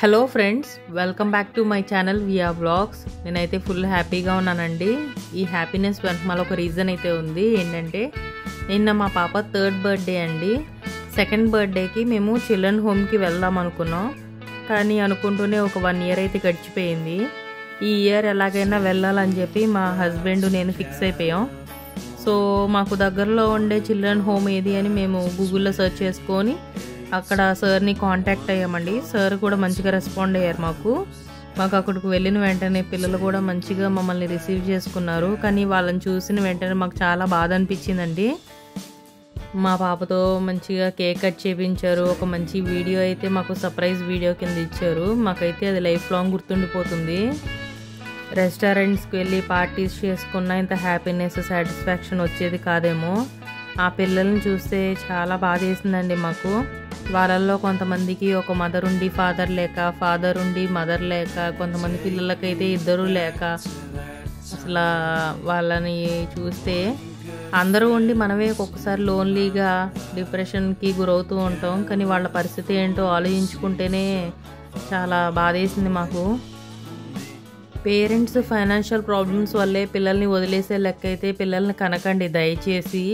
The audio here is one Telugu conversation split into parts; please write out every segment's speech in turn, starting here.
Hello friends, welcome back to my channel via vlogs. నేనైతే ఫుల్ హ్యాపీగా ఉన్నానండి. ఈ హ్యాపీనెస్ వెనక ఒక రీజన్ అయితే ఉంది. ఏంటంటే నిన్న మా పాప 3rd బర్త్డే అండి. 2nd బర్త్డేకి మేము చిల్డ్రన్ హోమ్కి వెళ్దాం అనుకున్నాం. కానీ అనుకుంటూనే ఒక 1 ఇయర్ అయితే గడిచిపోయింది. ఈ ఇయర్ ఎలాగైనా వెళ్ళాలని చెప్పి మా హస్బెండ్ నేను ఫిక్స్ అయిపోయాం. సో మాకు దగ్గరలో ఉండే చిల్డ్రన్ హోమ్ ఏది అని మేము గూగుల్లో సెర్చ్ చేసుకొని అక్కడ సార్ని కాంటాక్ట్ అయ్యామండి. సార్ కూడా మంచిగా రెస్పాండ్ అయ్యారు. మాకు అక్కడికి వెళ్ళిన వెంటనే పిల్లలు కూడా మంచిగా మమ్మల్ని రిసీవ్ చేసుకున్నారు. కానీ వాళ్ళని చూసిన వెంటనే మాకు చాలా బాధ అనిపించిందండి. మా పాపతో మంచిగా కేక్ కట్ చేయించారు. ఒక మంచి వీడియో అయితే మాకు సర్ప్రైజ్ వీడియో కింద ఇచ్చారు. మాకైతే అది లైఫ్ లాంగ్ గుర్తుండిపోతుంది. రెస్టారెంట్స్కి వెళ్ళి పార్టీస్ చేసుకున్న ఇంత హ్యాపీనెస్, సాటిస్ఫాక్షన్ వచ్చేది కాదేమో. ఆ పిల్లల్ని చూస్తే చాలా బాధ వేసిందండి మాకు. వాళ్ళల్లో కొంతమందికి ఒక మదర్ ఉండి ఫాదర్ లేక, ఫాదర్ ఉండి మదర్ లేక, కొంతమంది పిల్లలకైతే ఇద్దరు లేక, అసలు వాళ్ళని చూస్తే అందరూ ఉండి మనమే ఒక్కొక్కసారి లోన్లీగా డిప్రెషన్కి గురవుతూ ఉంటాం. కానీ వాళ్ళ పరిస్థితి ఏంటో ఆలోచించుకుంటేనే చాలా బాధ వేసింది మాకు. పేరెంట్స్ ఫైనాన్షియల్ ప్రాబ్లమ్స్ వల్లే పిల్లల్ని వదిలేసే లెక్క అయితే పిల్లల్ని కనకండి దయచేసి.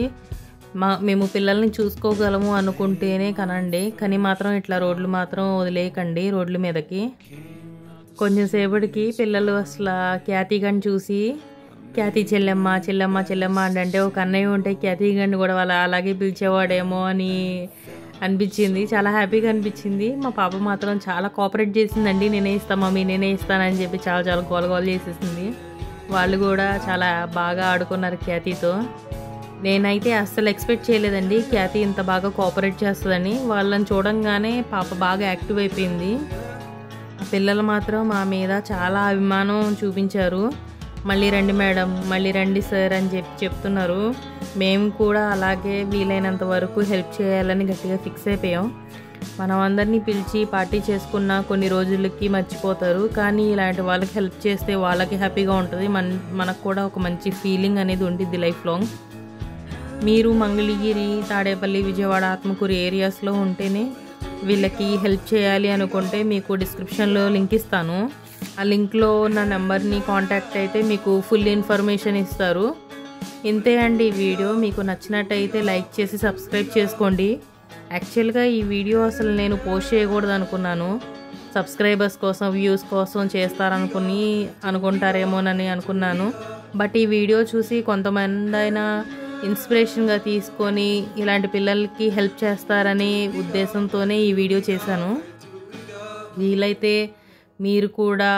మేము పిల్లల్ని చూసుకోగలము అనుకుంటేనే కనండి. కానీ మాత్రం ఇట్లా రోడ్లు మాత్రం వదిలేయకండి, రోడ్ల మీదకి. కొంచెం సేపటికి పిల్లలు అసలు ఖ్యాతి గండి చూసి ఖ్యాతి చెల్లెమ్మ చెల్లెమ్మ చెల్లెమ్మ అంటే ఒక అన్నయ్య ఉంటే ఖ్యాతి గండి కూడా వాళ్ళ అలాగే పిలిచేవాడేమో అని అనిపించింది. చాలా హ్యాపీగా అనిపించింది. మా పాప మాత్రం చాలా కోఆపరేట్ చేసిందండి. నేనే ఇస్తాను మమ్మీ, నేనే ఇస్తానని చెప్పి చాలా గోల చేసేసింది. వాళ్ళు కూడా చాలా బాగా ఆడుకున్నారు ఖ్యాతితో. నేనైతే అస్సలు ఎక్స్పెక్ట్ చేయలేదండి ఖ్యాతి ఇంత బాగా కోఆపరేట్ చేస్తుందని. వాళ్ళని చూడంగానే పాప బాగా యాక్టివ్ అయిపోయింది. పిల్లలు మాత్రం మా మీద చాలా అభిమానం చూపించారు. మళ్ళీ రండి మేడం, మళ్ళీ రండి సార్ అని చెప్తున్నారు. మేము కూడా అలాగే వీలైనంత వరకు హెల్ప్ చేయాలని గట్టిగా ఫిక్స్ అయిపోయాం. మనం అందరినీ పిలిచి పార్టీ చేసుకున్న కొన్ని రోజులకి మర్చిపోతారు. కానీ ఇలాంటి వాళ్ళకి హెల్ప్ చేస్తే వాళ్ళకి హ్యాపీగా ఉంటుంది. మనకు కూడా ఒక మంచి ఫీలింగ్ అనేది ఉంటుంది లైఫ్ లాంగ్. మీరు మంగళగిరి, తాడేపల్లి, విజయవాడ, ఆత్మకూరు ఏరియాస్లో ఉంటేనే వీళ్ళకి హెల్ప్ చేయాలి అనుకుంటే మీకు డిస్క్రిప్షన్లో లింక్ ఇస్తాను. ఆ లింక్లో నా నెంబర్ని కాంటాక్ట్ అయితే మీకు ఫుల్ ఇన్ఫర్మేషన్ ఇస్తారు. ఇంతే అండి ఈ వీడియో. మీకు నచ్చినట్టయితే లైక్ చేసి సబ్స్క్రైబ్ చేసుకోండి. యాక్చువల్గా ఈ వీడియో అసలు నేను పోస్ట్ చేయకూడదు అనుకున్నాను. సబ్స్క్రైబర్స్ కోసం, వ్యూస్ కోసం అనుకుంటారేమోనని అనుకున్నాను. బట్ ఈ వీడియో చూసి కొంతమంది అయినా ఇన్స్పిరేషన్గా తీసుకొని ఇలాంటి పిల్లలకి హెల్ప్ చేస్తారనే ఉద్దేశంతోనే ఈ వీడియో చేశాను. వీలైతే మీరు కూడా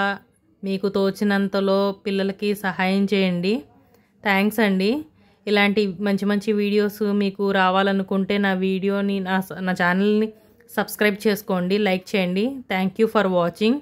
మీకు తోచినంతలో పిల్లలకి సహాయం చేయండి. థ్యాంక్స్ అండి. ఇలాంటి మంచి వీడియోస్ మీకు రావాలనుకుంటే నా వీడియోని, నా ఛానల్ని సబ్స్క్రైబ్ చేసుకోండి, లైక్ చేయండి. Thank you for watching.